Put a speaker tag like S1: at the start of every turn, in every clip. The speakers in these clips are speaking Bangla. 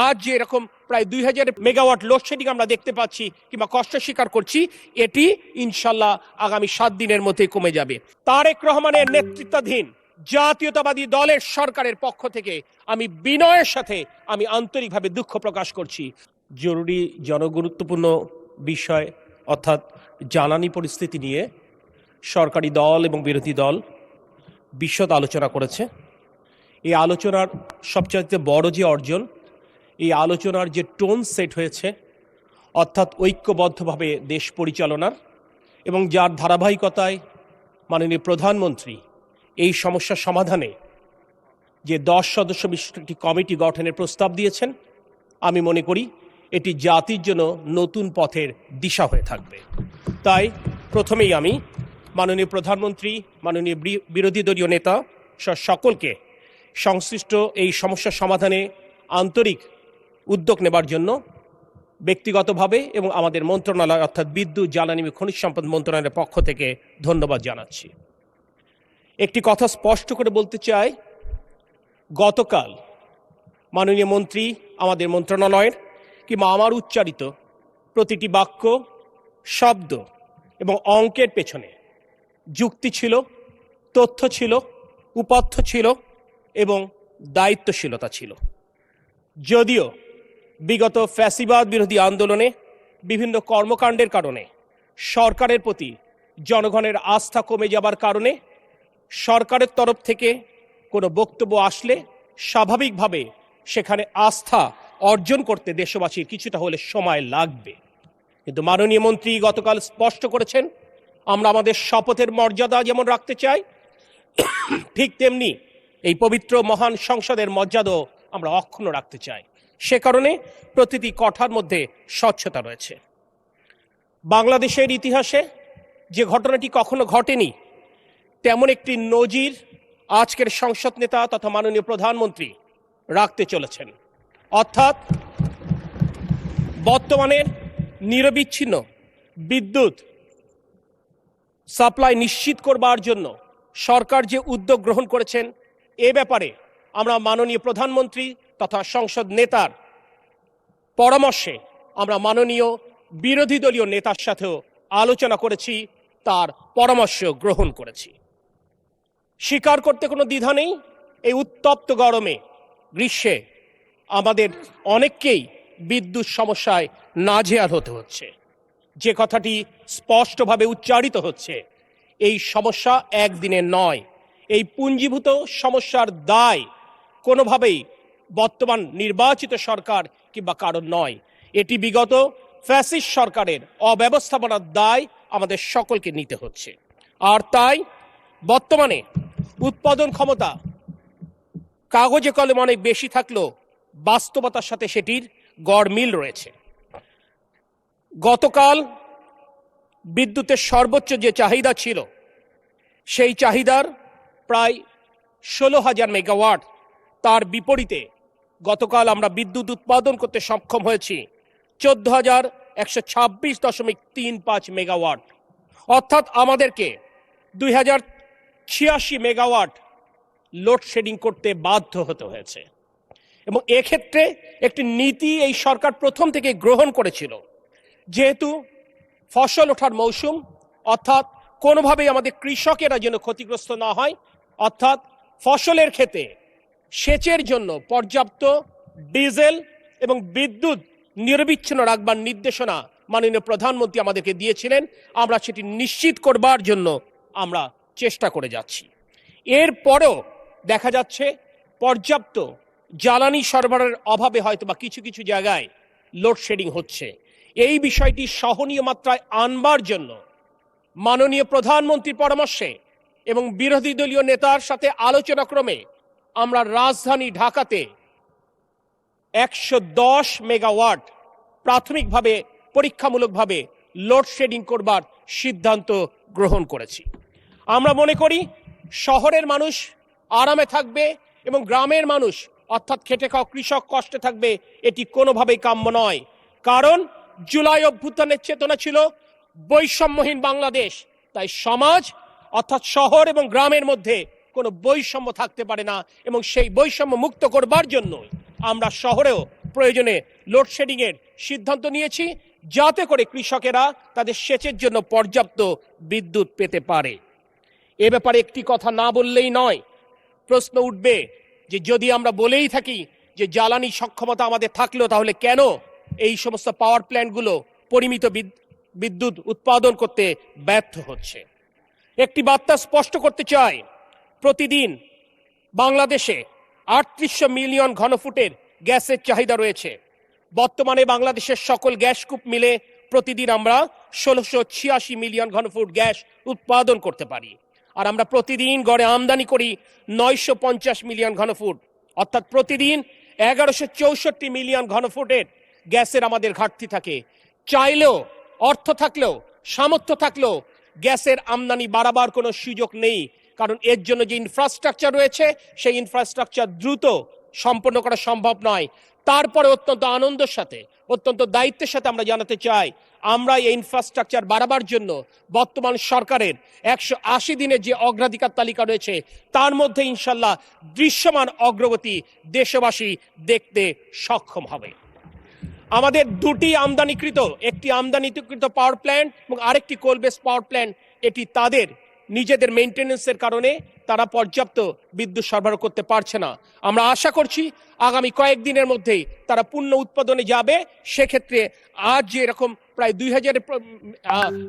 S1: আজ যে এরকম প্রায় 2000 মেগাওয়াট লোডশেডিং আমরা দেখতে পাচ্ছি কিংবা কষ্ট স্বীকার করছি, এটি ইনশাল্লাহ আগামী 7 দিনের মধ্যে কমে যাবে। তারেক রহমানের নেতৃত্বাধীন জাতীয়তাবাদী দলের সরকারের পক্ষ থেকে আমি বিনয়ের সাথে আমি আন্তরিকভাবে দুঃখ প্রকাশ করছি। জরুরি জনগুরুত্বপূর্ণ বিষয় অর্থাৎ জ্বালানি পরিস্থিতি নিয়ে সরকারি দল এবং বিরোধী দল বিশদ আলোচনা করেছে। এই আলোচনার সবচাইতে বড় যে অর্জন, এই আলোচনার যে টোন সেট হয়েছে অর্থাৎ ঐক্যবদ্ধভাবে দেশ পরিচালনার, এবং যার ধারাবাহিকতায় মাননীয় প্রধানমন্ত্রী এই সমস্যা সমাধানে যে 10 সদস্য বিশিষ্ট একটি কমিটি গঠনের প্রস্তাব দিয়েছেন, আমি মনে করি এটি জাতির জন্য নতুন পথের দিশা হয়ে থাকবে। তাই প্রথমেই আমি মাননীয় প্রধানমন্ত্রী, মাননীয় বিরোধী দলীয় নেতা সকলকে সংশ্লিষ্ট এই সমস্যা সমাধানে আন্তরিক উদ্যোগ নেবার জন্য ব্যক্তিগতভাবে এবং আমাদের মন্ত্রণালয় অর্থাৎ বিদ্যুৎ, জ্বালানি এবং খনিজ সম্পদ মন্ত্রণালয়ের পক্ষ থেকে ধন্যবাদ জানাচ্ছি। একটি কথা স্পষ্ট করে বলতে চাই, গতকাল মাননীয় মন্ত্রী, আমাদের মন্ত্রণালয়ের কিংবা আমার উচ্চারিত প্রতিটি বাক্য, শব্দ এবং অঙ্কের পেছনে যুক্তি ছিল, তথ্য ছিল, উপাত্ত ছিল এবং দায়িত্বশীলতা ছিল। যদিও বিগত ফ্যাসিবাদ বিরোধী আন্দোলনে বিভিন্ন কর্মকাণ্ডের কারণে সরকারের প্রতি জনগণের আস্থা কমে যাবার কারণে সরকারের তরফ থেকে কোনো বক্তব্য আসলে স্বাভাবিকভাবে সেখানে আস্থা অর্জন করতে দেশবাসীর কিছুটা হলে সময় লাগবে। কিন্তু মাননীয় মন্ত্রী গতকাল স্পষ্ট করেছেন, আমরা আমাদের শপথের মর্যাদা যেমন রাখতে চাই, ঠিক তেমনি এই পবিত্র মহান সংসদের মর্যাদাও আমরা অক্ষুণ্ণ রাখতে চাই। সে কারণে প্রতিটি কথার মধ্যে স্বচ্ছতা রয়েছে। বাংলাদেশের ইতিহাসে যে ঘটনাটি কখনো ঘটেনি তেমন একটি নজির আজকের সংসদ নেতা তথা মাননীয় প্রধানমন্ত্রী রাখতে চলেছেন। অর্থাৎ বর্তমানের নিরবিচ্ছিন্ন বিদ্যুৎ সাপ্লাই নিশ্চিত করবার জন্য সরকার যে উদ্যোগ গ্রহণ করেছেন, এ ব্যাপারে আমরা মাননীয় প্রধানমন্ত্রী তথা সংসদ নেতার পরামর্শে আমরা মাননীয় বিরোধী দলীয় নেতার সাথেও আলোচনা করেছি, তার পরামর্শ গ্রহণ করেছি। স্বীকার করতে কোনো দ্বিধা নেই, এই উত্তপ্ত গরমে, গ্রীষ্মে আমাদের অনেককেই বিদ্যুৎ সমস্যায় নাজেহাল হতে হচ্ছে। যে কথাটি স্পষ্টভাবে উচ্চারিত হচ্ছে, এই সমস্যা একদিনের নয়। এই পুঞ্জীভূত সমস্যার দায় কোনোভাবেই বর্তমান নির্বাচিত সরকার কিংবা কারণ নয়, এটি বিগত ফ্যাসিস্ট সরকারের অব্যবস্থাপনার দায় আমাদের সকলকে নিতে হচ্ছে। আর তাই বর্তমানে উৎপাদন ক্ষমতা কাগজে কলমে অনেক বেশি থাকলেও বাস্তবতার সাথে সেটির গড় মিল রয়েছে। গতকাল বিদ্যুতের সর্বোচ্চ যে চাহিদা ছিল, সেই চাহিদার প্রায় 16,000 মেগাওয়াট, তার বিপরীতে গতকাল আমরা বিদ্যুৎ উৎপাদন করতে সক্ষম হয়েছি 14,126.35 মেগাওয়াট। অর্থাৎ আমাদেরকে 2086 মেগাওয়াট লোডশেডিং করতে বাধ্য হতে হয়েছে। এবং এক্ষেত্রে একটি নীতি এই সরকার প্রথম থেকে গ্রহণ করেছিল, যেহেতু ফসল ওঠার মৌসুম, অর্থাৎ কোনোভাবেই আমাদের কৃষকেরা যেন ক্ষতিগ্রস্ত না হয়, অর্থাৎ ফসলের ক্ষেতে সেচের জন্য পর্যাপ্ত ডিজেল এবং বিদ্যুৎ নিরবিচ্ছিন্ন রাখবার নির্দেশনা মাননীয় প্রধানমন্ত্রী আমাদেরকে দিয়েছিলেন। আমরা সেটি নিশ্চিত করবার জন্য আমরা চেষ্টা করে যাচ্ছি। এরপরেও দেখা যাচ্ছে পর্যাপ্ত জ্বালানি সরবরাহের অভাবে হয়তো বা কিছু কিছু জায়গায় লোডশেডিং হচ্ছে। এই বিষয়টি সহনীয় মাত্রায় আনবার জন্য মাননীয় প্রধানমন্ত্রীর পরামর্শে এবং বিরোধী দলীয় নেতার সাথে আলোচনা ক্রমে আমরা রাজধানী ঢাকাতে 110 মেগাওয়াট প্রাথমিকভাবে পরীক্ষামূলকভাবে লোডশেডিং করবার সিদ্ধান্ত গ্রহণ করেছি। আমরা মনে করি শহরের মানুষ আরামে থাকবে এবং গ্রামের মানুষ অর্থাৎ খেটে খাওয়া কৃষক কষ্টে থাকবে, এটি কোনোভাবেই কাম্য নয়। কারণ জুলাই অভ্যুত্থানের চেতনা ছিল বৈষম্যহীন বাংলাদেশ। তাই সমাজ অর্থাৎ শহর এবং গ্রামের মধ্যে কোনো বৈষম্য থাকতে পারে না, এবং সেই বৈষম্য মুক্ত করবার জন্য আমরা শহরেও প্রয়োজনে লোডশেডিং এর সিদ্ধান্ত নিয়েছি, যাতে করে কৃষকেরা তাদের সেচের জন্য পর্যাপ্ত বিদ্যুৎ পেতে পারে। এ ব্যাপারে একটি কথা না বললেই নয়। প্রশ্ন উঠবে যে যদি আমরা বলেই থাকি যে জ্বালানি সক্ষমতা আমাদের থাকলেও তাহলে কেন এই সমস্ত পাওয়ার প্ল্যান্টগুলো পরিমিত বিদ্যুৎ উৎপাদন করতে ব্যর্থ হচ্ছে। একটি বার্তা স্পষ্ট করতে চাই, প্রতিদিন বাংলাদেশে ৩৮০০ মিলিয়ন ঘনফুটের গ্যাসের চাহিদা রয়েছে। বর্তমানে বাংলাদেশের সকল গ্যাসকূপ মিলে প্রতিদিন আমরা ১৬৮৬ মিলিয়ন ঘনফুট গ্যাস উৎপাদন করতে পারি। আর আমরা প্রতিদিন গড়ে আমদানি করি ৯৫০ মিলিয়ন ঘনফুট, অর্থাৎ প্রতিদিন ১১৬৪ মিলিয়ন ঘনফুটের গ্যাসের আমাদের ঘাটতি থাকে। চাইলেও, অর্থ থাকলেও, সামর্থ্য থাকলেও গ্যাসের আমদানি বাড়াবার কোনো সুযোগ নেই, কারণ এর জন্য যে ইনফ্রাস্ট্রাকচার রয়েছে সেই ইনফ্রাস্ট্রাকচার দ্রুত সম্পন্ন করা সম্ভব নয়। তারপরে অত্যন্ত আনন্দের সাথে, অত্যন্ত দায়িত্বের সাথে আমরা জানাতে চাই, আমরা এই ইনফ্রাস্ট্রাকচার বাড়াবার জন্য বর্তমান সরকারের ১৮০ দিনের যে অগ্রাধিকার তালিকা রয়েছে তার মধ্যে ইনশাল্লাহ দৃশ্যমান অগ্রগতি দেশবাসী দেখতে সক্ষম হবে। আমাদের দুটি আমদানিকৃত, একটি আমদানিকৃত পাওয়ার প্ল্যান্ট এবং আরেকটি কোল বেস পাওয়ার প্ল্যান্ট, এটি তাদের নিজেদের মেইনটেনেন্সের কারণে তারা পর্যাপ্ত বিদ্যুৎ সরবরাহ করতে পারছে না। আমরা আশা করছি আগামী কয়েকদিনের মধ্যেই তারা পূর্ণ উৎপাদনে যাবে। সেক্ষেত্রে আজ যে এরকম প্রায় ২০০০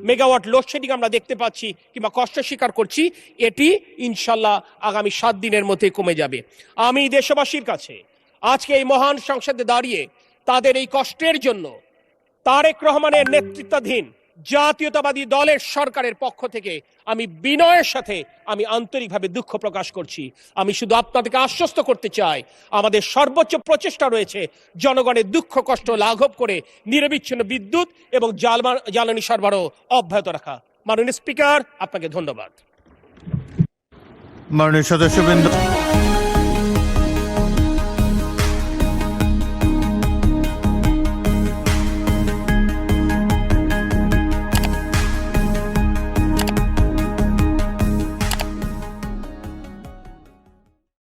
S1: মেগাওয়াট লোডশেডিং আমরা দেখতে পাচ্ছি কিংবা কষ্ট স্বীকার করছি, এটি ইনশাল্লাহ আগামী ৭ দিনের মধ্যেই কমে যাবে। আমি দেশবাসীর কাছে আজকে এই মহান সংসদে দাঁড়িয়ে তাদের এই কষ্টের জন্য তারেক রহমানের নেতৃত্বাধীন জাতীয়তাবাদী দলের সরকারের পক্ষ থেকে আমি বিনয়ের সাথে আমি আন্তরিকভাবে দুঃখ প্রকাশ করছি। আমি শুধু আপনাদেরকে আশ্বস্ত করতে চাই, আমাদের সর্বোচ্চ প্রচেষ্টা রয়েছে জনগণের দুঃখ কষ্ট লাঘব করে নিরবিচ্ছিন্ন বিদ্যুৎ এবং জ্বালানি সরবরাহ অব্যাহত রাখা। মাননীয় স্পিকার, আপনাকে ধন্যবাদ।
S2: মাননীয় সদস্যবৃন্দ।